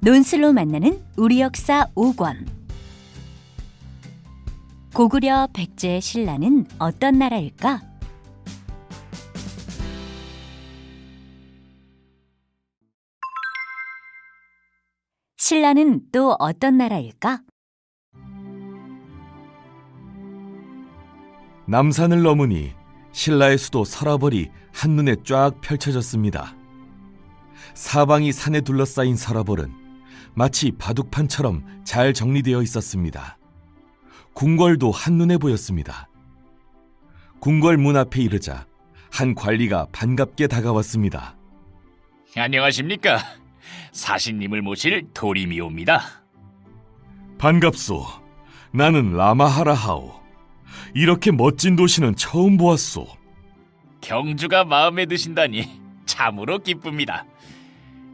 논술로 만나는 우리 역사 5권. 고구려 백제의 신라는 어떤 나라일까? 신라는 또 어떤 나라일까? 남산을 넘으니 신라의 수도 서라벌이 한눈에 쫙 펼쳐졌습니다. 사방이 산에 둘러싸인 서라벌은 마치 바둑판처럼 잘 정리되어 있었습니다. 궁궐도 한눈에 보였습니다. 궁궐 문 앞에 이르자 한 관리가 반갑게 다가왔습니다. 안녕하십니까? 사신님을 모실 도리미오입니다. 반갑소. 나는 라마하라하오. 이렇게 멋진 도시는 처음 보았소. 경주가 마음에 드신다니 참으로 기쁩니다.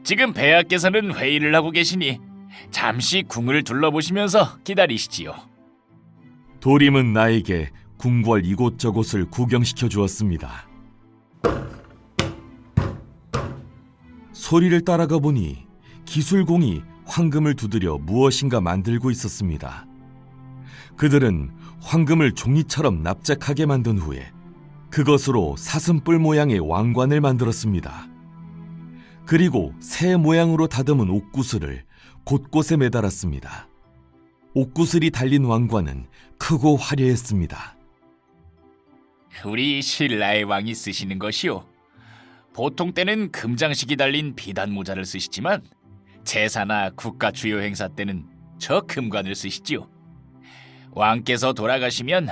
지금 폐하께서는 회의를 하고 계시니 잠시 궁을 둘러보시면서 기다리시지요. 도림은 나에게 궁궐 이곳저곳을 구경시켜 주었습니다. 소리를 따라가 보니 기술공이 황금을 두드려 무엇인가 만들고 있었습니다. 그들은 황금을 종이처럼 납작하게 만든 후에 그것으로 사슴뿔 모양의 왕관을 만들었습니다. 그리고 새 모양으로 다듬은 옥구슬을 곳곳에 매달았습니다. 옥구슬이 달린 왕관은 크고 화려했습니다. 우리 신라의 왕이 쓰시는 것이요. 보통 때는 금장식이 달린 비단 모자를 쓰시지만 제사나 국가 주요 행사 때는 저 금관을 쓰시지요. 왕께서 돌아가시면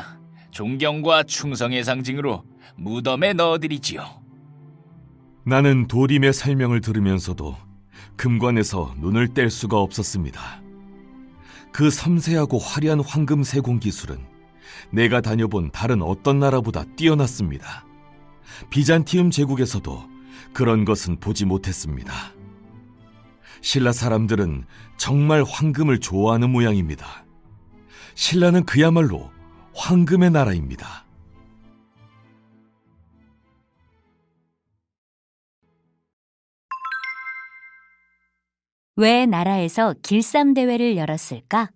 존경과 충성의 상징으로 무덤에 넣어드리지요. 나는 도림의 설명을 들으면서도 금관에서 눈을 뗄 수가 없었습니다. 그 섬세하고 화려한 황금 세공 기술은 내가 다녀본 다른 어떤 나라보다 뛰어났습니다. 비잔티움 제국에서도 그런 것은 보지 못했습니다. 신라 사람들은 정말 황금을 좋아하는 모양입니다. 신라는 그야말로 황금의 나라입니다. 왜 나라에서 길쌈대회를 열었을까?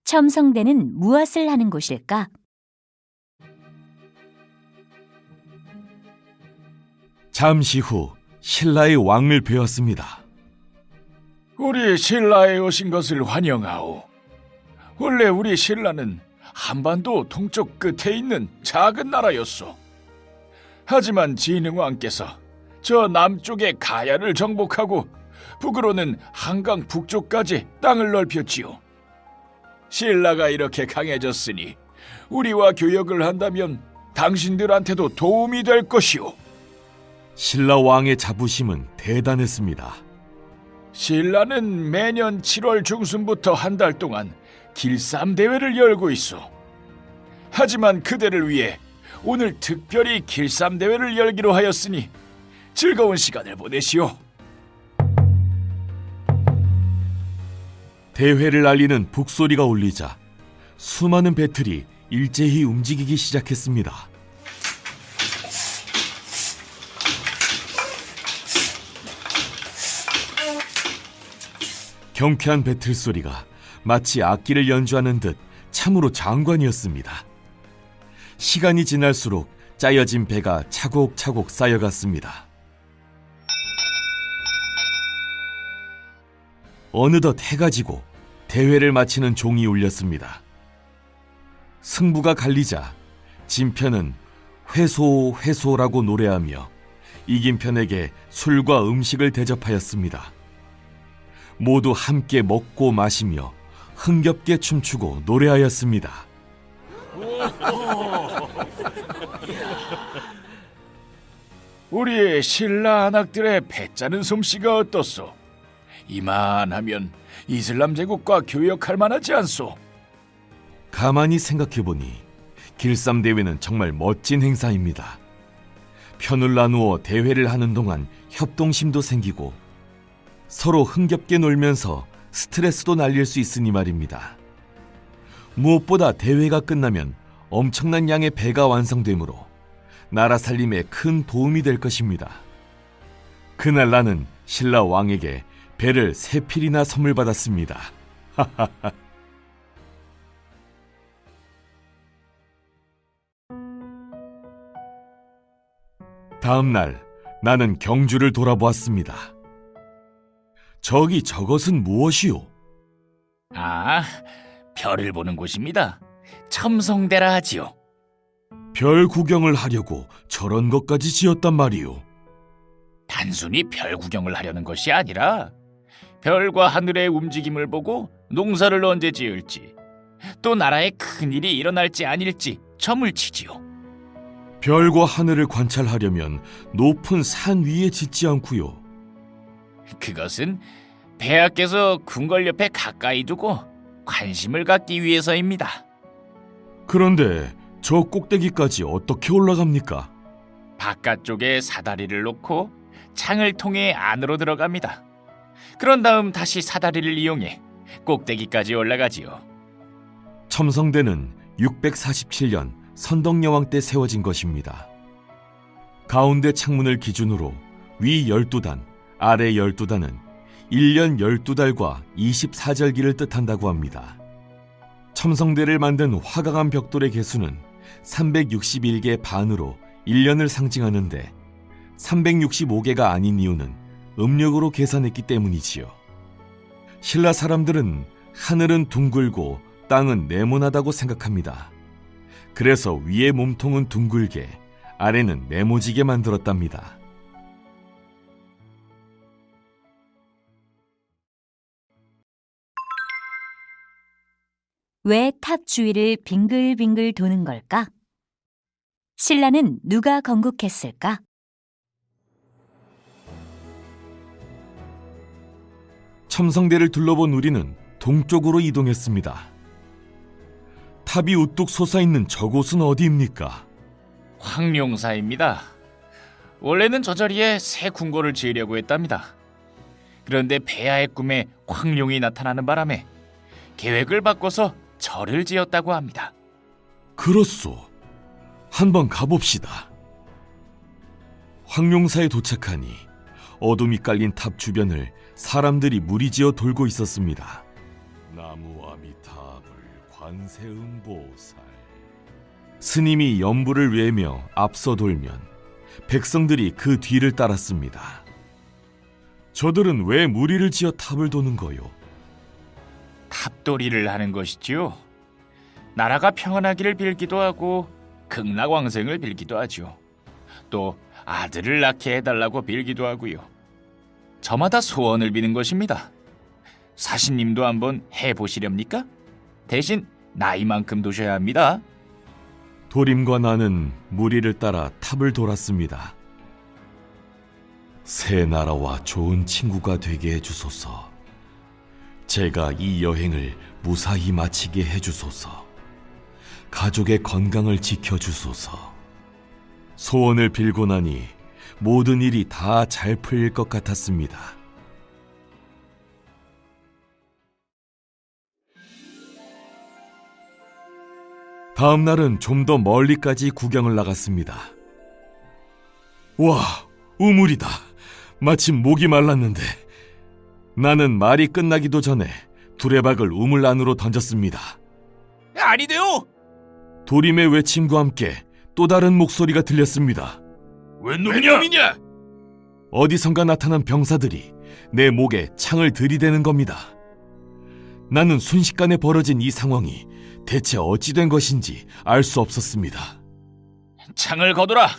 첨성대는 무엇을 하는 곳일까? 잠시 후 신라의 왕을 뵈었습니다. 우리 신라에 오신 것을 환영하오. 원래 우리 신라는 한반도 동쪽 끝에 있는 작은 나라였소. 하지만 진흥왕께서 저 남쪽의 가야를 정복하고 북으로는 한강 북쪽까지 땅을 넓혔지요. 신라가 이렇게 강해졌으니 우리와 교역을 한다면 당신들한테도 도움이 될 것이오. 신라 왕의 자부심은 대단했습니다. 신라는 매년 7월 중순부터 한 달 동안 길쌈 대회를 열고 있어. 하지만 그대를 위해 오늘 특별히 길쌈 대회를 열기로 하였으니 즐거운 시간을 보내시오. 대회를 알리는 북소리가 울리자 수많은 배틀이 일제히 움직이기 시작했습니다. 경쾌한 배틀 소리가 마치 악기를 연주하는 듯 참으로 장관이었습니다. 시간이 지날수록 짜여진 배가 차곡차곡 쌓여갔습니다. 어느덧 해가 지고 대회를 마치는 종이 울렸습니다. 승부가 갈리자 진 편은 회소 회소라고 노래하며 이긴 편에게 술과 음식을 대접하였습니다. 모두 함께 먹고 마시며 흥겹게 춤추고 노래하였습니다. 우리 신라 안악들의 배짜는 솜씨가 어떻소? 이만하면 이슬람 제국과 교역할 만하지 않소? 가만히 생각해보니 길쌈 대회는 정말 멋진 행사입니다. 편을 나누어 대회를 하는 동안 협동심도 생기고 서로 흥겹게 놀면서 스트레스도 날릴 수 있으니 말입니다. 무엇보다 대회가 끝나면 엄청난 양의 배가 완성되므로 나라 살림에 큰 도움이 될 것입니다. 그날 나는 신라 왕에게 배를 3필이나 선물 받았습니다. 다음 날 나는 경주를 돌아보았습니다. 저것은 무엇이오? 아, 별을 보는 곳입니다. 첨성대라 하지요. 별 구경을 하려고 저런 것까지 지었단 말이오. 단순히 별 구경을 하려는 것이 아니라 별과 하늘의 움직임을 보고 농사를 언제 지을지, 또 나라에 큰일이 일어날지 아닐지 점을 치지요. 별과 하늘을 관찰하려면 높은 산 위에 짓지 않고요. 그것은 폐하께서 궁궐 옆에 가까이 두고 관심을 갖기 위해서입니다. 그런데 저 꼭대기까지 어떻게 올라갑니까? 바깥쪽에 사다리를 놓고 창을 통해 안으로 들어갑니다. 그런 다음 다시 사다리를 이용해 꼭대기까지 올라가지요. 첨성대는 647년 선덕여왕 때 세워진 것입니다. 가운데 창문을 기준으로 위 12단, 아래 12단은 1년 12달과 24절기를 뜻한다고 합니다. 첨성대를 만든 화강암 벽돌의 개수는 361개 반으로 1년을 상징하는데 365개가 아닌 이유는 음력으로 계산했기 때문이지요. 신라 사람들은 하늘은 둥글고 땅은 네모나다고 생각합니다. 그래서 위의 몸통은 둥글게, 아래는 네모지게 만들었답니다. 왜 탑 주위를 빙글빙글 도는 걸까? 신라는 누가 건국했을까? 첨성대를 둘러본 우리는 동쪽으로 이동했습니다. 탑이 우뚝 솟아있는 저곳은 어디입니까? 황룡사입니다. 원래는 저 자리에 새 궁궐을 지으려고 했답니다. 그런데 폐하의 꿈에 황룡이 나타나는 바람에 계획을 바꿔서 절을 지었다고 합니다. 그렇소. 한번 가봅시다. 황룡사에 도착하니 어둠이 깔린 탑 주변을 사람들이 무리지어 돌고 있었습니다. 나무아미타불 관세음보살. 스님이 연부를 외며 앞서 돌면 백성들이 그 뒤를 따랐습니다. 저들은 왜 무리를 지어 탑을 도는 거요? 탑돌이를 하는 것이지요. 나라가 평안하기를 빌기도 하고 극락왕생을 빌기도 하죠. 또 아들을 낳게 해달라고 빌기도 하고요. 저마다 소원을 비는 것입니다. 사신님도 한번 해보시렵니까? 대신 나이만큼 도셔야 합니다. 도림과 나는 무리를 따라 탑을 돌았습니다. 새 나라와 좋은 친구가 되게 해주소서. 제가 이 여행을 무사히 마치게 해주소서. 가족의 건강을 지켜주소서. 소원을 빌고 나니 모든 일이 다 잘 풀릴 것 같았습니다. 다음 날은 좀 더 멀리까지 구경을 나갔습니다. 와, 우물이다. 마침 목이 말랐는데. 나는 말이 끝나기도 전에 두레박을 우물 안으로 던졌습니다. 아니 돼요! 도림의 외침과 함께 또 다른 목소리가 들렸습니다. 웬 놈이냐? 어디선가 나타난 병사들이 내 목에 창을 들이대는 겁니다. 나는 순식간에 벌어진 이 상황이 대체 어찌 된 것인지 알 수 없었습니다. 창을 거두라.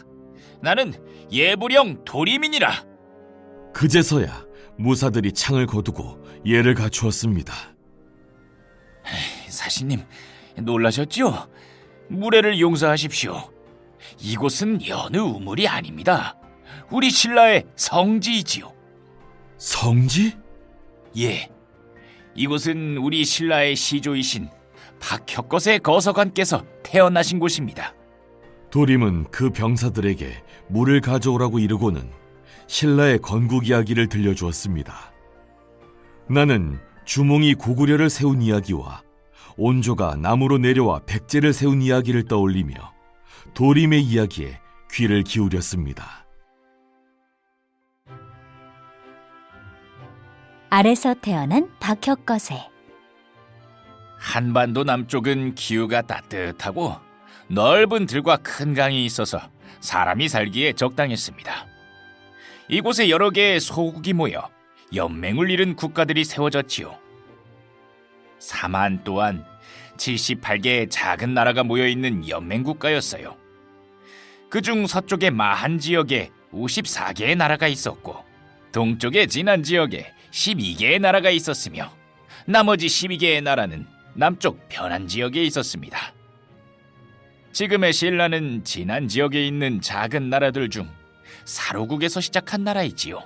나는 예부령 도리민이라. 그제서야 무사들이 창을 거두고 예를 갖추었습니다. 사신님, 놀라셨죠? 무례를 용서하십시오. 이곳은 여느 우물이 아닙니다. 우리 신라의 성지이지요. 성지? 예, 이곳은 우리 신라의 시조이신 박혁것의 거서관께서 태어나신 곳입니다. 도림은 그 병사들에게 물을 가져오라고 이르고는 신라의 건국 이야기를 들려주었습니다. 나는 주몽이 고구려를 세운 이야기와 온조가 나무로 내려와 백제를 세운 이야기를 떠올리며 도림의 이야기에 귀를 기울였습니다. 알에서 태어난 박혁거세. 한반도 남쪽은 기후가 따뜻하고 넓은 들과 큰 강이 있어서 사람이 살기에 적당했습니다. 이곳에 여러 개의 소국이 모여 연맹을 이룬 국가들이 세워졌지요. 사만 또한 78개의 작은 나라가 모여있는 연맹국가였어요. 그중 서쪽의 마한 지역에 54개의 나라가 있었고 동쪽의 진안 지역에 12개의 나라가 있었으며 나머지 12개의 나라는 남쪽 변한 지역에 있었습니다. 지금의 신라는 진안 지역에 있는 작은 나라들 중 사로국에서 시작한 나라이지요.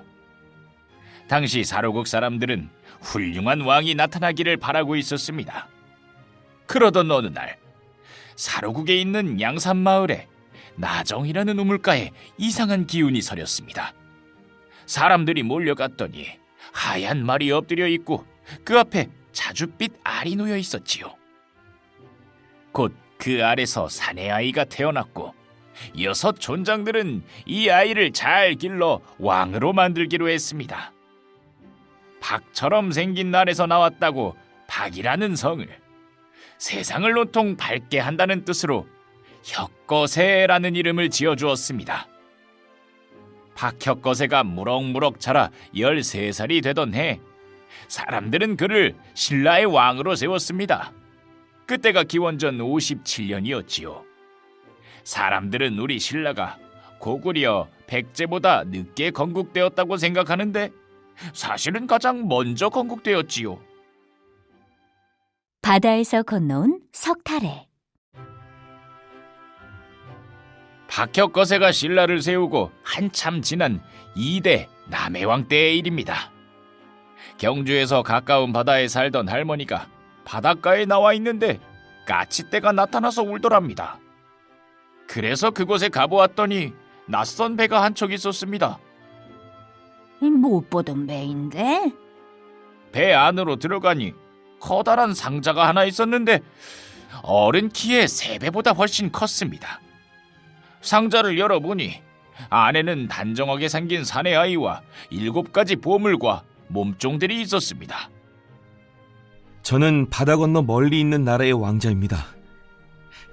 당시 사로국 사람들은 훌륭한 왕이 나타나기를 바라고 있었습니다. 그러던 어느 날 사로국에 있는 양산마을에 나정이라는 우물가에 이상한 기운이 서렸습니다. 사람들이 몰려갔더니 하얀 말이 엎드려 있고 그 앞에 자줏빛 알이 놓여 있었지요. 곧 그 알에서 사내 아이가 태어났고 6 촌장들은 이 아이를 잘 길러 왕으로 만들기로 했습니다. 박처럼 생긴 날에서 나왔다고 박이라는 성을, 세상을 온통 밝게 한다는 뜻으로 혁거세라는 이름을 지어주었습니다. 박혁거세가 무럭무럭 자라 13살이 되던 해 사람들은 그를 신라의 왕으로 세웠습니다. 그때가 기원전 57년이었지요. 사람들은 우리 신라가 고구려 백제보다 늦게 건국되었다고 생각하는데 사실은 가장 먼저 건국되었지요. 바다에서 건너온 석탈해. 박혁거세가 신라를 세우고 한참 지난 2대 남해왕 때의 일입니다. 경주에서 가까운 바다에 살던 할머니가 바닷가에 나와 있는데 까치떼가 나타나서 울더랍니다. 그래서 그곳에 가보았더니 낯선 배가 한 척 있었습니다. 못 보던 배인데? 배 안으로 들어가니 커다란 상자가 하나 있었는데 어른 키의 3배보다 훨씬 컸습니다. 상자를 열어보니 안에는 단정하게 생긴 사내 아이와 7가지 보물과 몸종들이 있었습니다. 저는 바다 건너 멀리 있는 나라의 왕자입니다.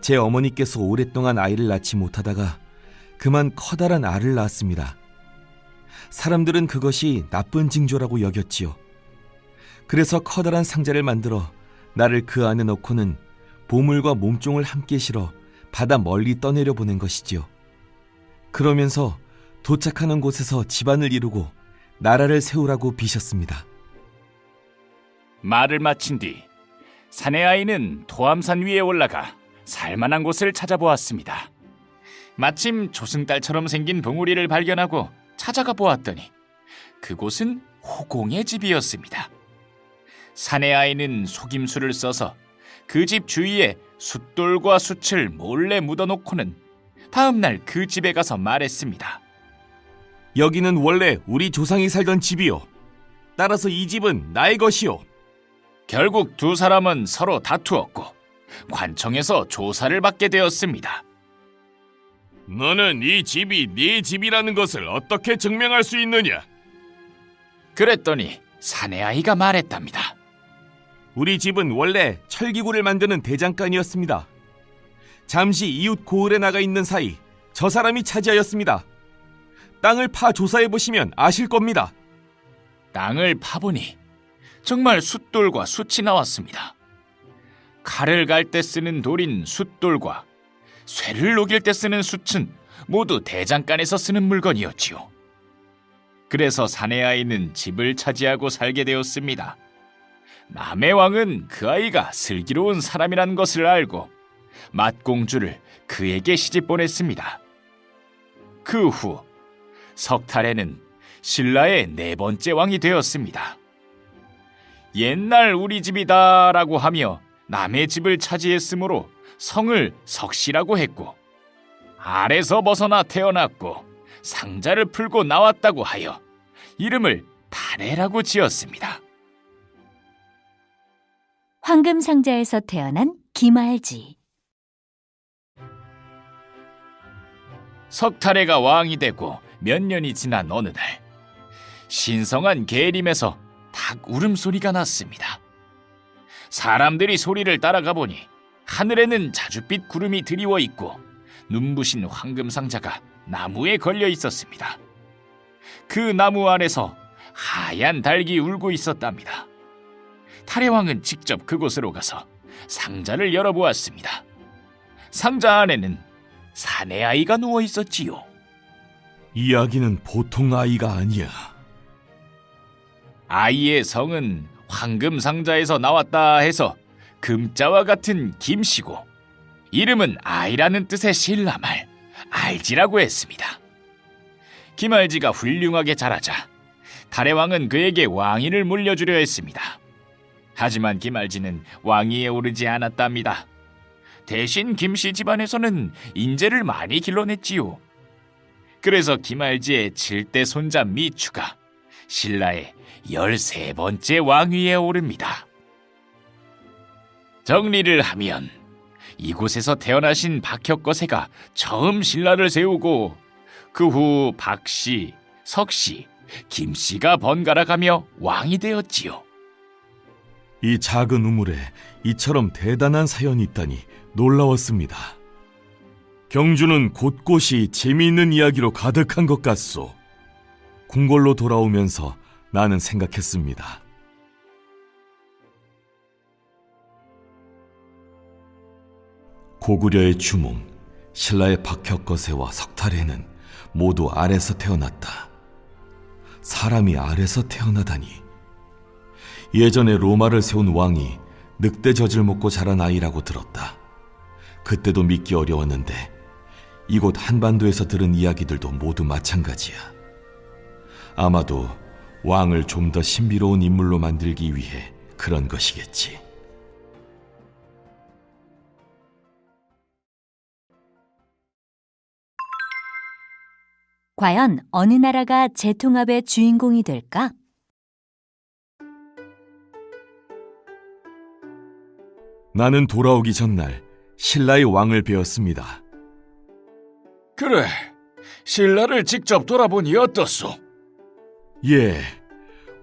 제 어머니께서 오랫동안 아이를 낳지 못하다가 그만 커다란 알을 낳았습니다. 사람들은 그것이 나쁜 징조라고 여겼지요. 그래서 커다란 상자를 만들어 나를 그 안에 넣고는 보물과 몸종을 함께 실어 바다 멀리 떠내려 보낸 것이지요. 그러면서 도착하는 곳에서 집안을 이루고 나라를 세우라고 비셨습니다. 말을 마친 뒤 사내 아이는 토암산 위에 올라가 살만한 곳을 찾아보았습니다. 마침 조승달처럼 생긴 봉우리를 발견하고 찾아가 보았더니 그곳은 호공의 집이었습니다. 사내 아이는 속임수를 써서 그 집 주위에 숫돌과 숯을 몰래 묻어놓고는 다음 날 그 집에 가서 말했습니다. 여기는 원래 우리 조상이 살던 집이요. 따라서 이 집은 나의 것이요. 결국 두 사람은 서로 다투었고 관청에서 조사를 받게 되었습니다. 너는 이 집이 네 집이라는 것을 어떻게 증명할 수 있느냐? 그랬더니 사내 아이가 말했답니다. 우리 집은 원래 철기구를 만드는 대장간이었습니다. 잠시 이웃 고을에 나가 있는 사이 저 사람이 차지하였습니다. 땅을 파 조사해 보시면 아실 겁니다. 땅을 파보니 정말 숫돌과 숯이 나왔습니다. 칼을 갈 때 쓰는 돌인 숫돌과 쇠를 녹일 때 쓰는 숯은 모두 대장간에서 쓰는 물건이었지요. 그래서 사내 아이는 집을 차지하고 살게 되었습니다. 남의 왕은 그 아이가 슬기로운 사람이라는 것을 알고 맏공주를 그에게 시집 보냈습니다. 그 후 석탈해는 신라의 4번째 왕이 되었습니다. 옛날 우리 집이다라고 하며 남의 집을 차지했으므로 성을 석시라고 했고 알에서 벗어나 태어났고 상자를 풀고 나왔다고 하여 이름을 탈해라고 지었습니다. 황금상자에서 태어난 김알지. 석탈해가 왕이 되고 몇 년이 지난 어느 날 신성한 계림에서 닭 울음소리가 났습니다. 사람들이 소리를 따라가 보니 하늘에는 자줏빛 구름이 드리워 있고 눈부신 황금 상자가 나무에 걸려 있었습니다. 그 나무 안에서 하얀 닭이 울고 있었답니다. 탈의왕은 직접 그곳으로 가서 상자를 열어보았습니다. 상자 안에는 사내 아이가 누워 있었지요. 이 아기는 보통 아이가 아니야. 아이의 성은 황금 상자에서 나왔다 해서 금자와 같은 김씨고, 이름은 아이라는 뜻의 신라말 알지라고 했습니다. 김알지가 훌륭하게 자라자 탈의왕은 그에게 왕위를 물려주려 했습니다. 하지만 김알지는 왕위에 오르지 않았답니다. 대신 김씨 집안에서는 인재를 많이 길러냈지요. 그래서 김알지의 7대 손자 미추가 신라의 13번째 왕위에 오릅니다. 정리를 하면 이곳에서 태어나신 박혁거세가 처음 신라를 세우고 그 후 박씨, 석씨, 김씨가 번갈아가며 왕이 되었지요. 이 작은 우물에 이처럼 대단한 사연이 있다니 놀라웠습니다. 경주는 곳곳이 재미있는 이야기로 가득한 것 같소. 궁궐로 돌아오면서 나는 생각했습니다. 고구려의 주몽, 신라의 박혁거세와 석탈해는 모두 알에서 태어났다. 사람이 알에서 태어나다니. 예전에 로마를 세운 왕이 늑대젖을 먹고 자란 아이라고 들었다. 그때도 믿기 어려웠는데 이곳 한반도에서 들은 이야기들도 모두 마찬가지야. 아마도 왕을 좀 더 신비로운 인물로 만들기 위해 그런 것이겠지. 과연 어느 나라가 재통합의 주인공이 될까? 나는 돌아오기 전날 신라의 왕을 배웠습니다. 그래, 신라를 직접 돌아보니 어떻소? 예,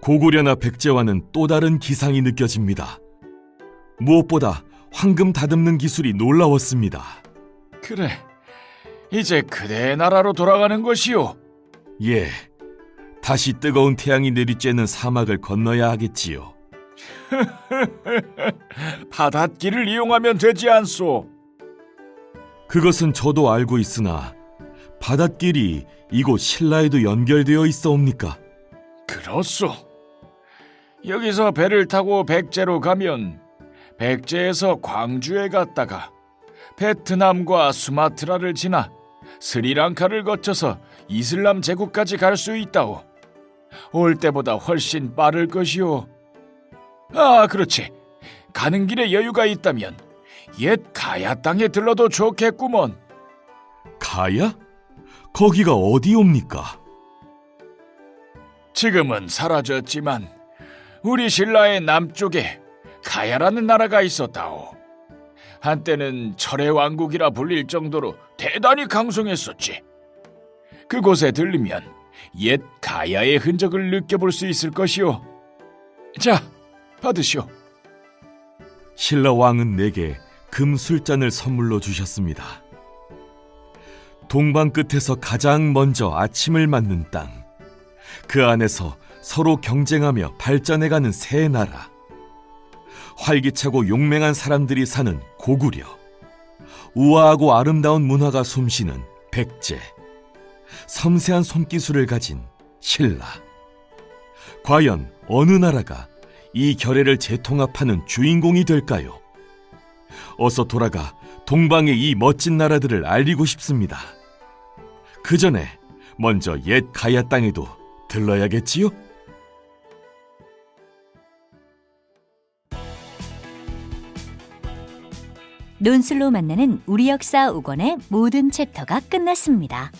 고구려나 백제와는 또 다른 기상이 느껴집니다. 무엇보다 황금 다듬는 기술이 놀라웠습니다. 그래, 이제 그대의 나라로 돌아가는 것이오. 예, 다시 뜨거운 태양이 내리쬐는 사막을 건너야 하겠지요. 바닷길을 이용하면 되지 않소? 그것은 저도 알고 있으나 바닷길이 이곳 신라에도 연결되어 있사옵니까? 그렇소. 여기서 배를 타고 백제로 가면 백제에서 광주에 갔다가 베트남과 수마트라를 지나 스리랑카를 거쳐서 이슬람 제국까지 갈 수 있다오. 올 때보다 훨씬 빠를 것이오. 아, 그렇지. 가는 길에 여유가 있다면 옛 가야 땅에 들러도 좋겠구먼. 가야? 거기가 어디옵니까? 지금은 사라졌지만 우리 신라의 남쪽에 가야라는 나라가 있었다오. 한때는 철의 왕국이라 불릴 정도로 대단히 강성했었지. 그곳에 들리면 옛 가야의 흔적을 느껴볼 수 있을 것이오. 자, 받으시오. 신라 왕은 내게 금 술잔을 선물로 주셨습니다. 동방 끝에서 가장 먼저 아침을 맞는 땅, 그 안에서 서로 경쟁하며 발전해가는 새 나라, 활기차고 용맹한 사람들이 사는 고구려, 우아하고 아름다운 문화가 숨쉬는 백제, 섬세한 손기술을 가진 신라. 과연 어느 나라가 이 결의를 재통합하는 주인공이 될까요? 어서 돌아가 동방의 이 멋진 나라들을 알리고 싶습니다. 그 전에 먼저 옛 가야 땅에도 들러야겠지요? 논술로 만나는 우리 역사 5권의 모든 챕터가 끝났습니다.